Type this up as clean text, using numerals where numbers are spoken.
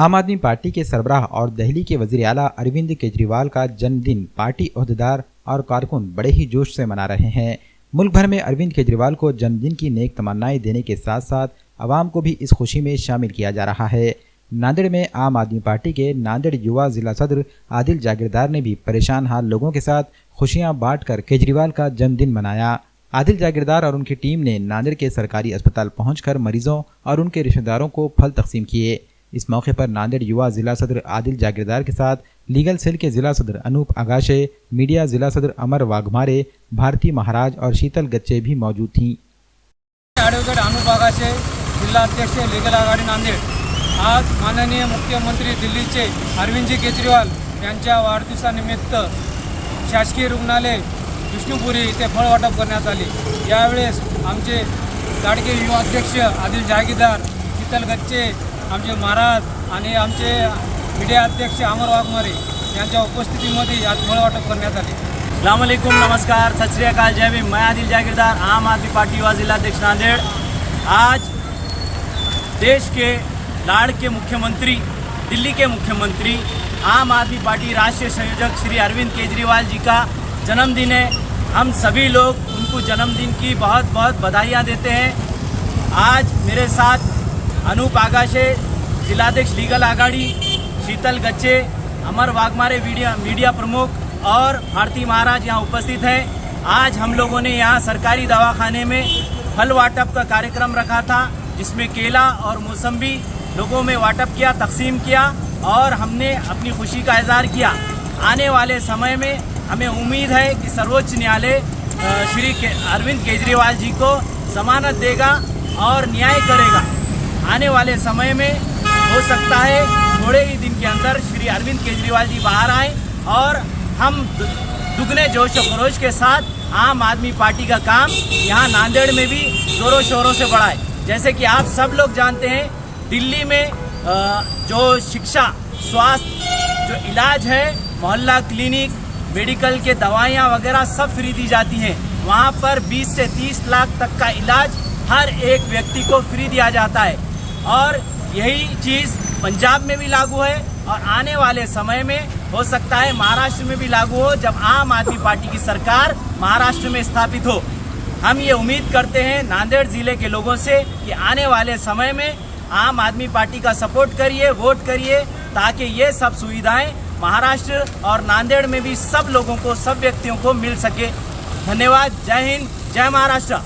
आम आदमी पार्टी के सरबराह और दिल्ली के वजीर आला अरविंद केजरीवाल का जन्मदिन पार्टी ओहदेदार और कारकुन बड़े ही जोश से मना रहे हैं। मुल्क भर में अरविंद केजरीवाल को जन्मदिन की नेक तमन्नाएं देने के साथ साथ आवाम को भी इस खुशी में शामिल किया जा रहा है। नांदेड़ में आम आदमी पार्टी के नांदेड़ युवा जिला सदर आदिल जागीरदार ने भी परेशान हाल लोगों के साथ खुशियां बांटकर केजरीवाल का जन्मदिन मनाया। आदिल जागीरदार और उनकी टीम ने नांदेड़ के सरकारी अस्पताल पहुंचकर मरीजों और उनके रिश्तेदारों को फल तकसीम किए। इस मौके पर नांदेड़ युवा जिला सदर आदिल जागीरदार के साथ लीगल सेल के जिला सदर अनूप आगाशे, मीडिया जिला सदर अमर वाघमारे, भारती महाराज और शीतल गच्चे भी मौजूद थीं। ॲडव्होकेट अनूप आगाशे, जिल्हा अध्यक्ष लीगल आघाडी नांदेड़। आज माननीय मुख्यमंत्री दिल्लीचे अरविंदजी केजरीवाल यांच्या वाढदिवसानिमित्त शासकीय रुग्णालय विष्णुपुरी येथे फळ वाटप करण्यात आले। यावेळेस आमचे लाडके युवा अध्यक्ष आदिल जागीरदार, शीतल गच्चे, आमचे महाराज आणि आमचे मीडिया अध्यक्ष अमर वाघमारे यांच्या उपस्थितीमध्ये आज फळ वाटप करण्यात आले। अस्सलाम वालेकुम, नमस्कार, सत श्री अकाल, जय भीम। मैं आदिल जागीरदार, आम आदमी पार्टी युवा जिला अध्यक्ष नांदेड़। आज देश के लाड़ के मुख्यमंत्री, दिल्ली के मुख्यमंत्री, आम आदमी पार्टी राष्ट्रीय संयोजक श्री अरविंद केजरीवाल जी का जन्मदिन है। हम सभी लोग उनको जन्मदिन की बहुत बहुत बधाइयाँ देते हैं। आज मेरे साथ अनूप आगाशे, जिलाध्यक्ष लीगल आघाड़ी, शीतल गच्चे, अमर वाघमारे मीडिया प्रमुख और भारती महाराज यहाँ उपस्थित हैं। आज हम लोगों ने यहाँ सरकारी दवाखाने में फल वाटप का कार्यक्रम रखा था, जिसमें केला और मौसम्बी लोगों में वाटप किया, तकसीम किया और हमने अपनी खुशी का इजहार किया। आने वाले समय में हमें उम्मीद है कि सर्वोच्च न्यायालय श्री अरविंद केजरीवाल जी को जमानत देगा और न्याय करेगा। आने वाले समय में हो सकता है थोड़े ही दिन के अंदर श्री अरविंद केजरीवाल जी बाहर आए और हम दुगने जोश और खरोश के साथ आम आदमी पार्टी का काम यहाँ नांदेड़ में भी जोरों शोरों से बढ़ाए। जैसे कि आप सब लोग जानते हैं, दिल्ली में जो शिक्षा, स्वास्थ्य, जो इलाज है, मोहल्ला क्लिनिक, मेडिकल के दवाइयाँ वगैरह सब फ्री दी जाती हैं। वहाँ पर 20 से 30 लाख तक का इलाज हर एक व्यक्ति को फ्री दिया जाता है और यही चीज़ पंजाब में भी लागू है और आने वाले समय में हो सकता है महाराष्ट्र में भी लागू हो, जब आम आदमी पार्टी की सरकार महाराष्ट्र में स्थापित हो। हम ये उम्मीद करते हैं नांदेड़ ज़िले के लोगों से कि आने वाले समय में आम आदमी पार्टी का सपोर्ट करिए, वोट करिए, ताकि ये सब सुविधाएं महाराष्ट्र और नांदेड़ में भी सब लोगों को, सब व्यक्तियों को मिल सके। धन्यवाद। जय हिंद, जय महाराष्ट्र।